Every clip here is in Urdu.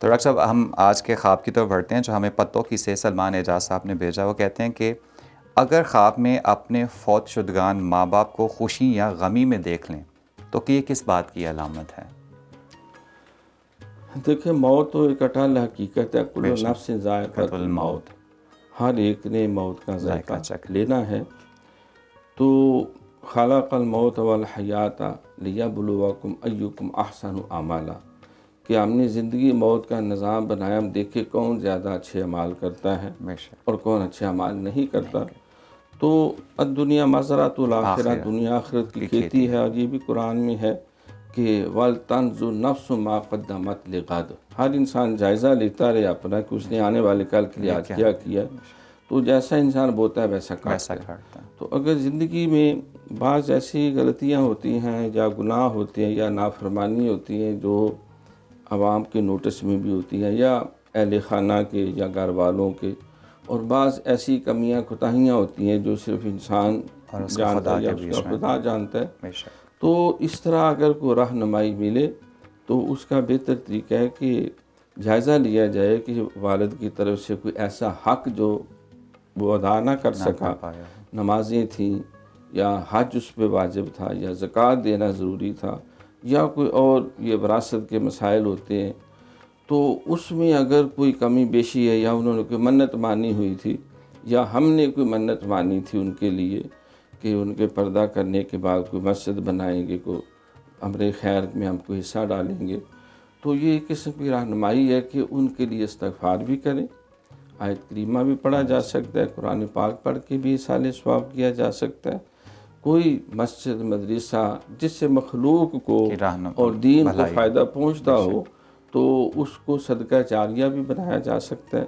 تو ڈاکٹر صاحب ہم آج کے خواب کی طرف بڑھتے ہیں جو ہمیں پتوکی سے سلمان اعجاز صاحب نے بھیجا. وہ کہتے ہیں کہ اگر خواب میں اپنے فوت شدگان ماں باپ کو خوشی یا غمی میں دیکھ لیں تو کہ یہ کس بات کی علامت ہے؟ دیکھیں، موت تو ایک اٹل حقیقت ہے. کل نفس ذائقۃ الموت، ہر ایک نے موت کا ذائقہ لینا ہے. تو خلق الموت والحیات لیبلوکم ایکم احسن عملا، کہ ہم نے زندگی موت کا نظام بنایا، ہم دیکھے کون زیادہ اچھے اعمال کرتا ہے اور کون اچھے اعمال نہیں کرتا. تو الدنیا مزرعۃ الآخرہ، دنیا آخرت کی کھیتی ہے. اور یہ بھی قرآن میں ہے کہ وَلْتَنْظُرْ نَفْسٌ مَا قَدَّمَتْ لِغَدٍ، ہر انسان جائزہ لیتا رہے اپنا کہ اس نے آنے والے کل کے لیے آج کیا کیا. تو جیسا انسان بوتا ہے ویسا کاٹتا ہے. تو اگر زندگی میں بعض ایسی غلطیاں ہوتی ہیں یا گناہ ہوتے ہیں یا نافرمانی ہوتی ہیں جو عوام کے نوٹس میں بھی ہوتی ہیں یا اہل خانہ کے یا گھر والوں کے، اور بعض ایسی کمیاں کوتاہیاں ہوتی ہیں جو صرف انسان جانتا ہے یا اس کا خدا جانتا ہے. تو اس طرح اگر کوئی رہنمائی ملے تو اس کا بہتر طریقہ ہے کہ جائزہ لیا جائے کہ والد کی طرف سے کوئی ایسا حق جو وہ ادا نہ کر سکا، نمازیں تھیں یا حج اس پہ واجب تھا یا زکوٰۃ دینا ضروری تھا یا کوئی اور یہ وراثت کے مسائل ہوتے ہیں، تو اس میں اگر کوئی کمی بیشی ہے یا انہوں نے کوئی منت مانی ہوئی تھی یا ہم نے کوئی منت مانی تھی ان کے لیے کہ ان کے پردہ کرنے کے بعد کوئی مسجد بنائیں گے، کوئی امر خیر میں ہم کو حصہ ڈالیں گے، تو یہ ایک قسم کی رہنمائی ہے کہ ان کے لیے استغفار بھی کریں. آیت کریمہ بھی پڑھا جا سکتا ہے، قرآن پاک پڑھ کے بھی اصالِ ثواب کیا جا سکتا ہے. کوئی مسجد مدرسہ جس سے مخلوق کو اور دین کو فائدہ پہنچتا ہو تو اس کو صدقہ جاریہ بھی بنایا جا سکتا ہے.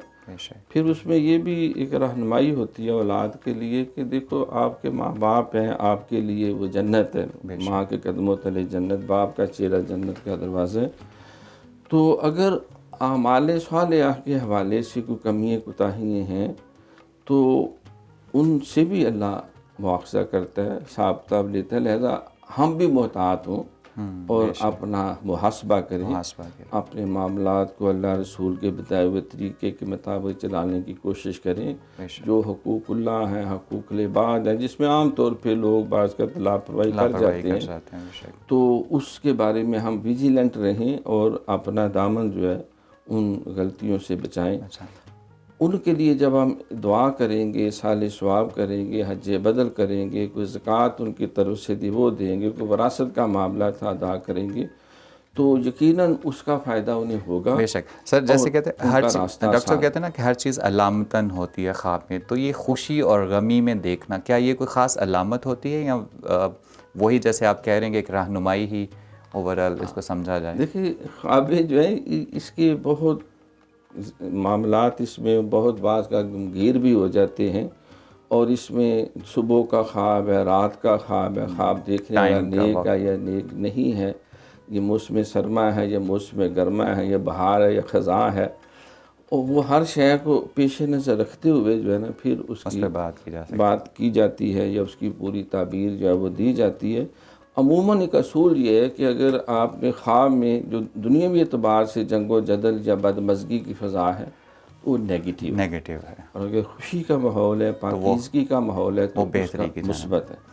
پھر اس میں یہ بھی ایک رہنمائی ہوتی ہے اولاد کے لیے کہ دیکھو آپ کے ماں باپ ہیں، آپ کے لیے وہ جنت ہے، ماں کے قدموں تلے جنت، باپ کا چہرہ جنت کا دروازہ ہے. تو اگر اعمال صالحہ کے حوالے سے کوئی کمیاں کوتاہیاں ہیں تو ان سے بھی اللہ مواخذہ کرتا ہے، حساب کتاب لیتا ہے. لہذا ہم بھی محتاط ہوں اور اپنا محاسبہ کریں، اپنے معاملات کو اللہ رسول کے بتائے ہوئے طریقے کے مطابق چلانے کی کوشش کریں. جو حقوق اللہ ہیں، حقوق العباد ہیں، جس میں عام طور پہ لوگ بعض کا لاپرواہی کر جاتے ہیں، تو اس کے بارے میں ہم ویجیلنٹ رہیں اور اپنا دامن جو ہے ان غلطیوں سے بچائیں. ان کے لیے جب ہم دعا کریں گے، صالح ثواب کریں گے، حج بدل کریں گے، کوئی زکوٰۃ ان کی طرف سے دی وہ دیں گے، کوئی وراثت کا معاملہ تھا ادا کریں گے، تو یقیناً اس کا فائدہ انہیں ہوگا. بے شک سر، جیسے کہتے ہیں ہر چیز، ڈاکٹر صاحب کہتے ہیں نا کہ ہر چیز علامتاً ہوتی ہے خواب میں، تو یہ خوشی اور غمی میں دیکھنا کیا یہ کوئی خاص علامت ہوتی ہے یا وہی جیسے آپ کہہ رہے ہیں کہ ایک رہنمائی ہی اوورآل اس کو سمجھا جائے؟ دیکھیے خوابیں جو ہے اس کے بہت معاملات، اس میں بہت بعض کا گمگیر بھی ہو جاتے ہیں، اور اس میں صبح کا خواب ہے، رات کا خواب ہے، خواب دیکھنے والا نیک ہے یا نیک نہیں ہے، یہ موسم سرما ہے یا موسم گرما ہے، یا بہار ہے یا خزاں ہے، اور وہ ہر شے کو پیش نظر رکھتے ہوئے جو ہے نا پھر اس کی بات کی جاتی ہے یا اس کی پوری تعبیر جو ہے وہ دی جاتی ہے. عموماً ایک اصول یہ ہے کہ اگر آپ نے خواب میں جو دنیاوی اعتبار سے جنگ و جدل یا بدمزگی کی فضا ہے وہ نیگیٹو ہے، اور اگر خوشی کا ماحول ہے، پاکیزگی کا ماحول ہے تو اس کا مثبت ہے.